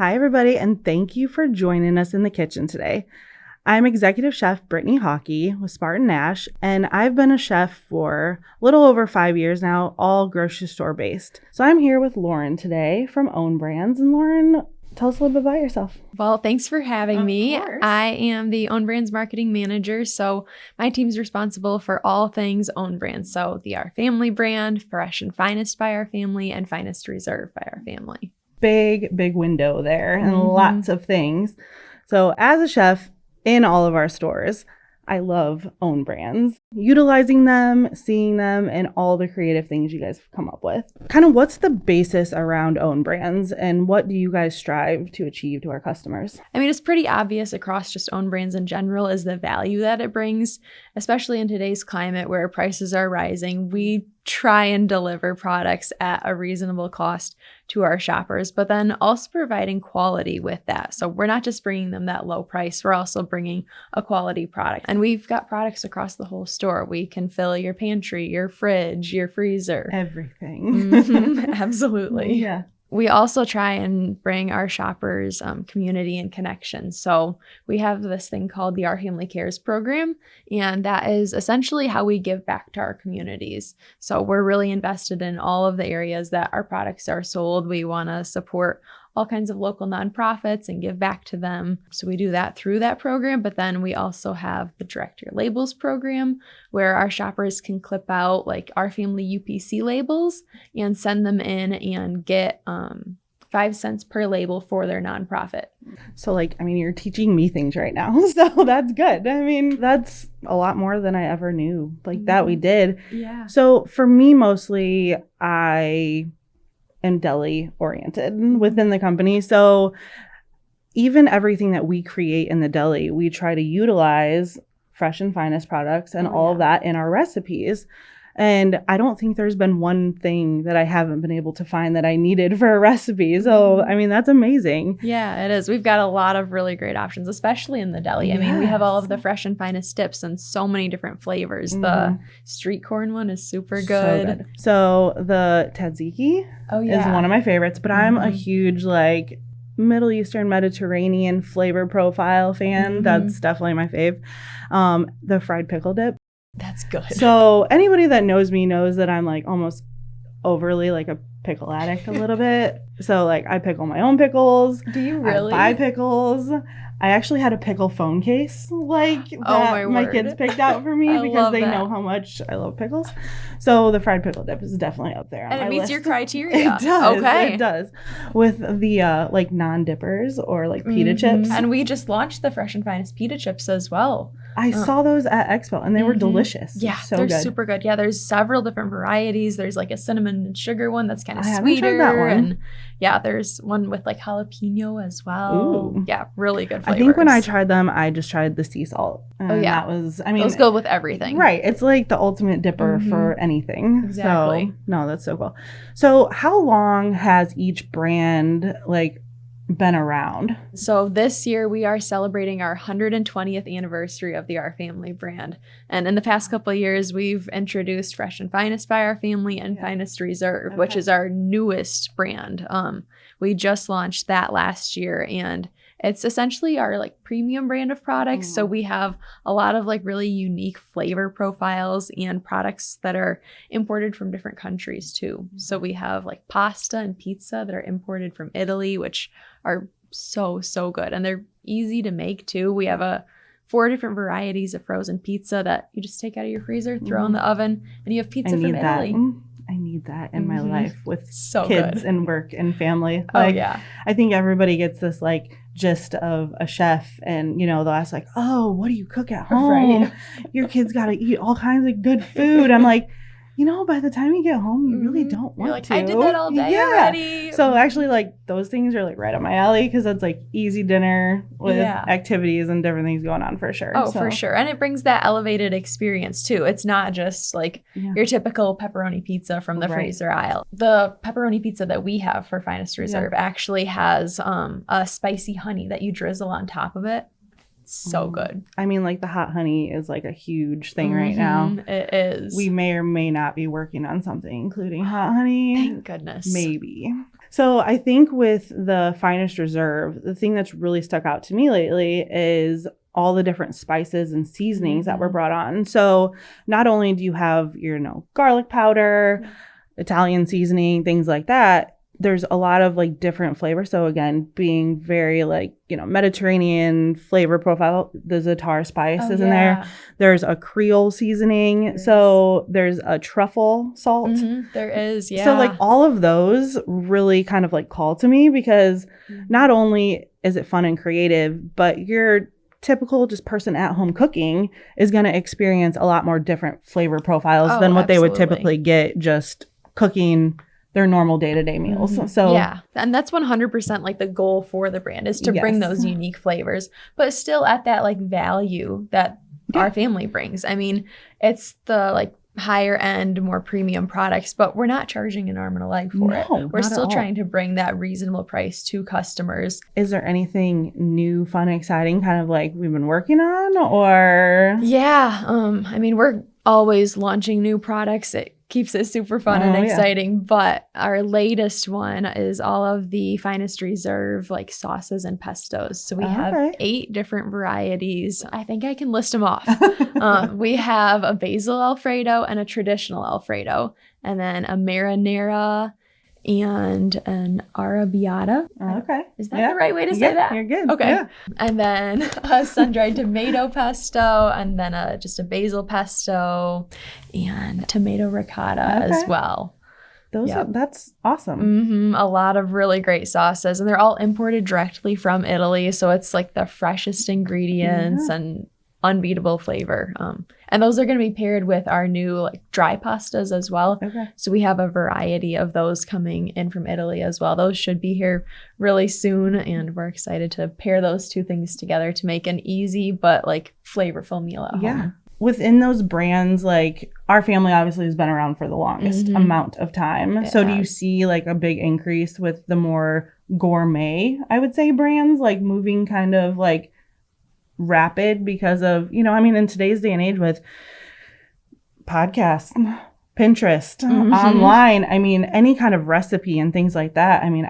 Hi, everybody, and thank you for joining us in the kitchen today. I'm Executive Chef Brittany Hockey with Spartan Nash, and I've been a chef for a little over 5 years now, all grocery store based. So I'm here with Lauren today from OwnBrands. And Lauren, tell us a little bit about yourself. Well, thanks for having me. Of course. I am the OwnBrands marketing manager, so my team's responsible for all things OwnBrands. So the Our Family brand, Fresh and Finest by Our Family, and Finest Reserve by Our Family. Big window there and lots of things. So as a chef in all of our stores, I love OwnBrands, utilizing them, seeing them, and all the creative things you guys have come up with. Kind of what's the basis around OwnBrands and what do you guys strive to achieve to our customers? I mean, it's pretty obvious across just OwnBrands in general is the value that it brings, especially in today's climate where prices are rising. We try and deliver products at a reasonable cost to our shoppers, but then also providing quality with that. So we're not just bringing them that low price, we're also bringing a quality product. And we've got products across the whole store. We can fill your pantry, your fridge, your freezer. Everything. Absolutely. Yeah. We also try and bring our shoppers community and connection. So we have this thing called the Our Family Cares program, and that is essentially how we give back to our communities. So we're really invested in all of the areas that our products are sold. We want to support all kinds of local nonprofits and give back to them. So we do that through that program, but then we also have the Direct Your Labels program where our shoppers can clip out like Our Family UPC labels and send them in and get 5 cents per label for their nonprofit. So you're teaching me things right now. So that's good. I mean, that's a lot more than I ever knew that we did. Yeah. So for me, mostly I am deli oriented within the company. So even everything that we create in the deli, we try to utilize Fresh and Finest products and all of that in our recipes. And I don't think there's been one thing that I haven't been able to find that I needed for a recipe. So, I mean, that's amazing. Yeah, it is. We've got a lot of really great options, especially in the deli. I mean, we have all of the Fresh and Finest dips and so many different flavors. The street corn one is super good. So the tzatziki is one of my favorites, but I'm a huge Middle Eastern Mediterranean flavor profile fan. That's definitely my fave. The fried pickle dip. That's good. So anybody that knows me knows that I'm almost overly a pickle addict a little bit. So I pickle my own pickles. Do you really? I buy pickles. I actually had a pickle phone case that my kids picked out for me because they know how much I love pickles. So the fried pickle dip is definitely up there. And it meets your criteria. It does. Okay. It does. With the non-dippers or pita chips. And we just launched the Fresh and Finest pita chips as well. I saw those at Expo and they were delicious. Yeah, so they're good. super good. Yeah, there's several different varieties. There's a cinnamon and sugar one that's kind of sweeter. I haven't tried that one. And yeah, there's one with jalapeno as well. Ooh. Yeah, really good flavors. I think when I tried them, I just tried the sea salt. That was, those go with everything. Right. It's the ultimate dipper for anything. Exactly. So, no, that's so cool. So how long has each brand been around? So this year we are celebrating our 120th anniversary of the Our Family brand. And in the past couple of years, we've introduced Fresh and Finest by Our Family and Finest Reserve, which is our newest brand. We just launched that last year, and it's essentially our premium brand of products. So we have a lot of really unique flavor profiles and products that are imported from different countries too. So we have pasta and pizza that are imported from Italy, which are so good. And they're easy to make too. We have 4 different varieties of frozen pizza that you just take out of your freezer, throw in the oven, and you have pizza from Italy. I need that in my life with kids good. And work and family. I think everybody gets this gist of a chef and they'll ask oh, what do you cook at home? Right. Your kids got to eat all kinds of good food. I'm by the time you get home, you really don't want to. I did that all day already. So actually, those things are right up my alley because that's easy dinner with activities and different things going on for sure. Oh, for sure. And it brings that elevated experience too. It's not just your typical pepperoni pizza from the freezer aisle. The pepperoni pizza that we have for Finest Reserve actually has a spicy honey that you drizzle on top of it. It's so good. I mean, like the hot honey is like a huge thing right now. It is. We may or may not be working on something including hot honey. Thank goodness. Maybe. So I think with the Finest Reserve, the thing that's really stuck out to me lately is all the different spices and seasonings that were brought on. So not only do you have your, garlic powder, Italian seasoning, things like that, there's a lot of like different flavors. So again, being very like, Mediterranean flavor profile, the za'atar spice is in there. There's a Creole seasoning. So there's a truffle salt. There is, yeah. So like all of those really kind of like call to me because not only is it fun and creative, but your typical just person at home cooking is going to experience a lot more different flavor profiles than what they would typically get just cooking their normal day-to-day meals. So yeah, and that's 100% like the goal for the brand is to bring those unique flavors, but still at that like value that our family brings. I mean, it's the like higher end, more premium products, but we're not charging an arm and a leg for it. We're still trying to bring that reasonable price to customers. Is there anything new, fun, exciting kind of like we've been working on or? Yeah. I mean, we're always launching new products. It keeps it super fun and exciting. But our latest one is all of the Finest Reserve like sauces and pestos. So we have 8 different varieties. I think I can list them off. We have a basil Alfredo and a traditional Alfredo, and then a marinara and an arrabbiata. Is that the right way to say that? You're good. Okay. Yeah. And then a sun-dried tomato pesto, and then just a basil pesto and tomato ricotta as well. That's awesome. A lot of really great sauces, and they're all imported directly from Italy. So it's like the freshest ingredients and unbeatable flavor. And those are going to be paired with our new like dry pastas as well. So we have a variety of those coming in from Italy as well. Those should be here really soon, and we're excited to pair those two things together to make an easy but like flavorful meal at home. Within those brands, like our family obviously has been around for the longest amount of time. So do you see like a big increase with the more gourmet, I would say, brands like moving kind of like rapid because of, I mean, in today's day and age with podcasts, Pinterest, online, I mean, any kind of recipe and things like that. I mean,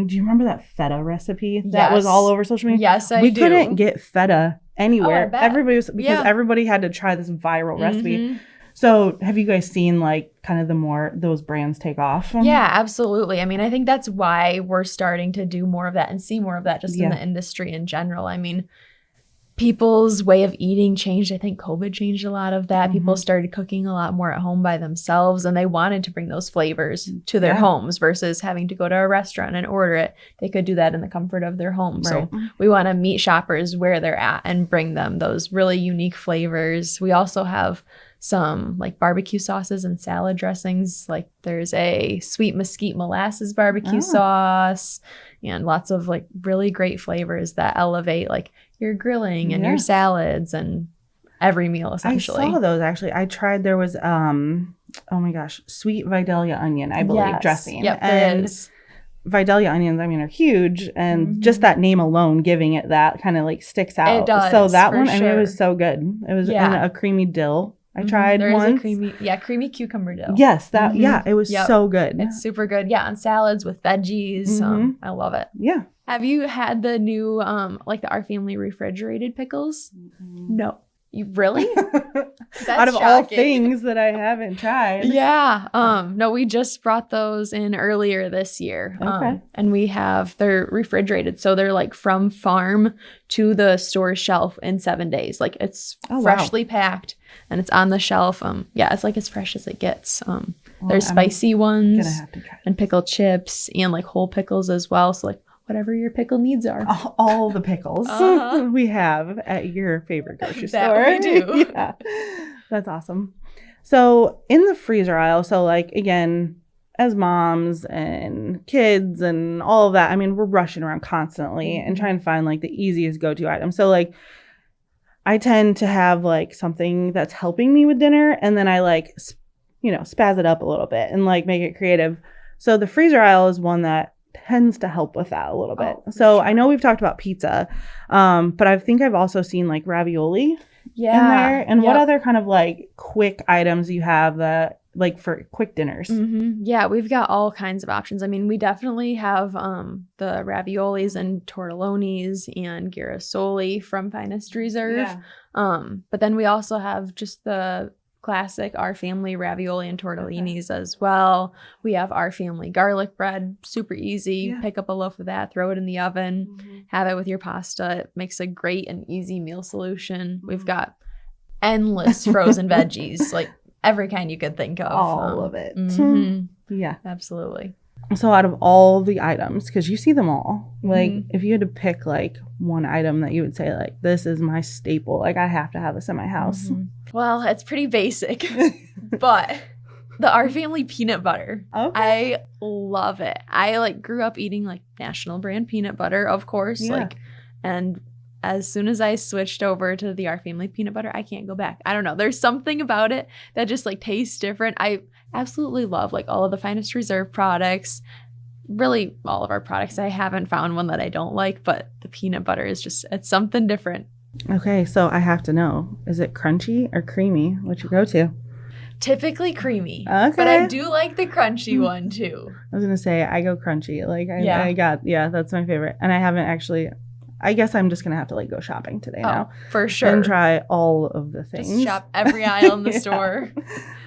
do you remember that feta recipe that was all over social media? Yes, I do. We couldn't get feta anywhere. Everybody had to try this viral recipe. So have you guys seen like kind of those brands take off? Yeah, absolutely. I mean, I think that's why we're starting to do more of that and see more of that just in the industry in general. I mean, people's way of eating changed. I think COVID changed a lot of that. People started cooking a lot more at home by themselves, and they wanted to bring those flavors to their homes versus having to go to a restaurant and order it. They could do that in the comfort of their home. So we want to meet shoppers where they're at and bring them those really unique flavors. We also have some like barbecue sauces and salad dressings. Like there's a sweet mesquite molasses barbecue sauce and lots of like really great flavors that elevate like your grilling and your salads and every meal essentially. I saw those actually. I tried, there was oh my gosh, sweet Vidalia onion, I believe, dressing. Yep, and there is. Vidalia onions, I mean, are huge, and just that name alone, giving it that kind of like sticks out. It does. So that one, I mean, it was so good. It was in a creamy dill. I tried there once. There is a creamy cucumber dill. Yes, that it was so good. It's super good. Yeah, on salads with veggies. I love it. Yeah. Have you had the new like the Our Family refrigerated pickles? No. You really? That's out of shocking. all things that I haven't tried. Yeah. No, we just brought those in earlier this year. And they're refrigerated. So they're like from farm to the store shelf in 7 days. Like it's freshly packed and it's on the shelf. It's like as fresh as it gets. There's spicy ones and pickled chips and like whole pickles as well. So like whatever your pickle needs are. All the pickles we have at your favorite grocery store. That we do. Yeah. That's awesome. So in the freezer aisle, so like, again, as moms and kids and all of that, I mean, we're rushing around constantly and trying to find like the easiest go-to item. So like, I tend to have like something that's helping me with dinner, and then I like, spaz it up a little bit and like make it creative. So the freezer aisle is one that tends to help with that a little bit. Oh, So sure. I know we've talked about pizza, but I think I've also seen like ravioli in there. And what other kind of like quick items you have that like for quick dinners? Yeah, we've got all kinds of options. I mean, we definitely have the raviolis and tortellonis and girasoli from Finest Reserve. But then we also have just the classic Our Family ravioli and tortellinis as well. We have Our Family garlic bread, super easy. Pick up a loaf of that, throw it in the oven, have it with your pasta. It makes a great and easy meal solution. We've got endless frozen veggies, like every kind you could think of. All of it. Yeah. Absolutely. So out of all the items, because you see them all, like if you had to pick like one item that you would say like, this is my staple, like I have to have this in my house. Well, it's pretty basic, but the Our Family peanut butter. I love it. I like grew up eating like national brand peanut butter, of course, like, and as soon as I switched over to the Our Family peanut butter, I can't go back. I don't know. There's something about it that just like tastes different. I absolutely love like all of the Finest Reserve products, really all of our products. I haven't found one that I don't like, but the peanut butter is just, it's something different. Okay, so I have to know, is it crunchy or creamy? What you go to? Typically creamy. Okay. But I do like the crunchy one too. I was going to say, I go crunchy. Like that's my favorite. And I haven't actually, I guess I'm just going to have to like go shopping today now. For sure. And try all of the things. Just shop every aisle in the store.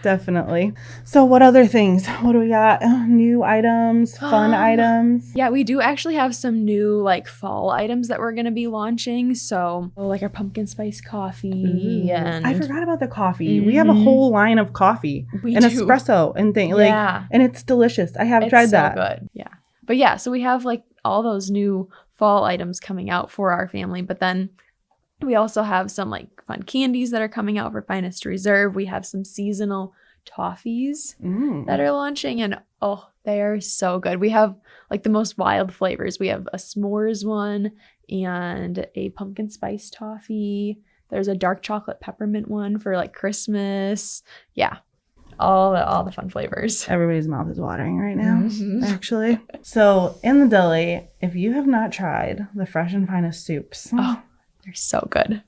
Definitely. So what other things? What do we got? New items, fun items? Yeah, we do actually have some new like fall items that we're going to be launching. So like our pumpkin spice coffee. And I forgot about the coffee. We have a whole line of coffee. We do. Espresso and things. Like, and it's delicious. I have tried that. It's so good. Yeah. But yeah, so we have like all those new fall items coming out for Our Family. But then we also have some like fun candies that are coming out for Finest Reserve. We have some seasonal toffees that are launching, and they are so good. We have like the most wild flavors. We have a s'mores one and a pumpkin spice toffee. There's a dark chocolate peppermint one for like Christmas. Yeah. All the fun flavors. Everybody's mouth is watering right now, actually. So in the deli, if you have not tried the Fresh and Finest soups. They're so good.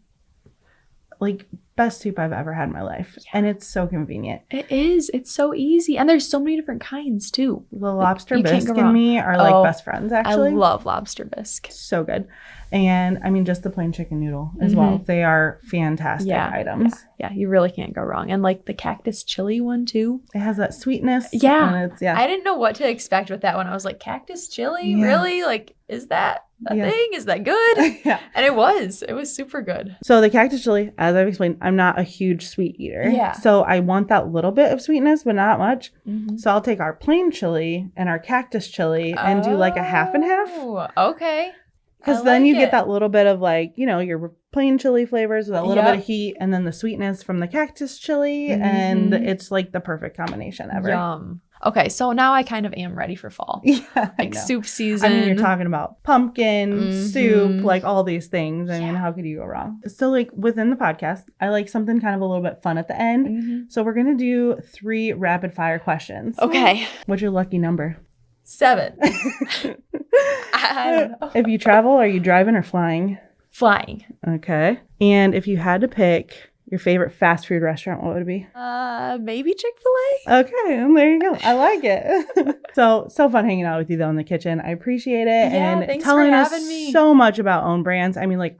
Like best soup I've ever had in my life. Yeah. And it's so convenient. It is. It's so easy. And there's so many different kinds too. The lobster bisque and me are like best friends, actually. I love lobster bisque. So good. And I mean, just the plain chicken noodle as well. They are fantastic items. Yeah, you really can't go wrong. And like the cactus chili one too. It has that sweetness. Yeah. And it's, I didn't know what to expect with that one. I was like, cactus chili? Really? Like, is that a thing? Is that good? And it was super good. So the cactus chili, as I've explained, I'm not a huge sweet eater. Yeah. So I want that little bit of sweetness, but not much. So I'll take our plain chili and our cactus chili and do like a half and half. Okay. Because then you get that little bit of like, you know, your plain chili flavors with a little bit of heat and then the sweetness from the cactus chili. And it's like the perfect combination ever. Yum. Okay, so now I kind of am ready for fall. Yeah, like soup season. I mean, you're talking about pumpkin, soup, like all these things. I mean, how could you go wrong? So like within the podcast, I like something kind of a little bit fun at the end. So we're going to do 3 rapid fire questions. Okay. What's your lucky number? 7. I don't know. If you travel, are you driving or flying? Flying. Okay. And if you had to pick your favorite fast food restaurant, what would it be? Maybe Chick-fil-A. Okay, and there you go. I like it. So fun hanging out with you though in the kitchen. I appreciate it. Yeah, and thanks telling for us having me. So much about OwnBrands. I mean, like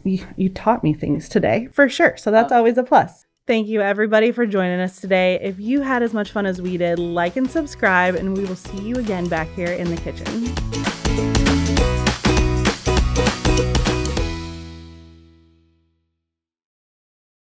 you taught me things today for sure. So that's always a plus. Thank you everybody for joining us today. If you had as much fun as we did, like and subscribe, and we will see you again back here in the kitchen.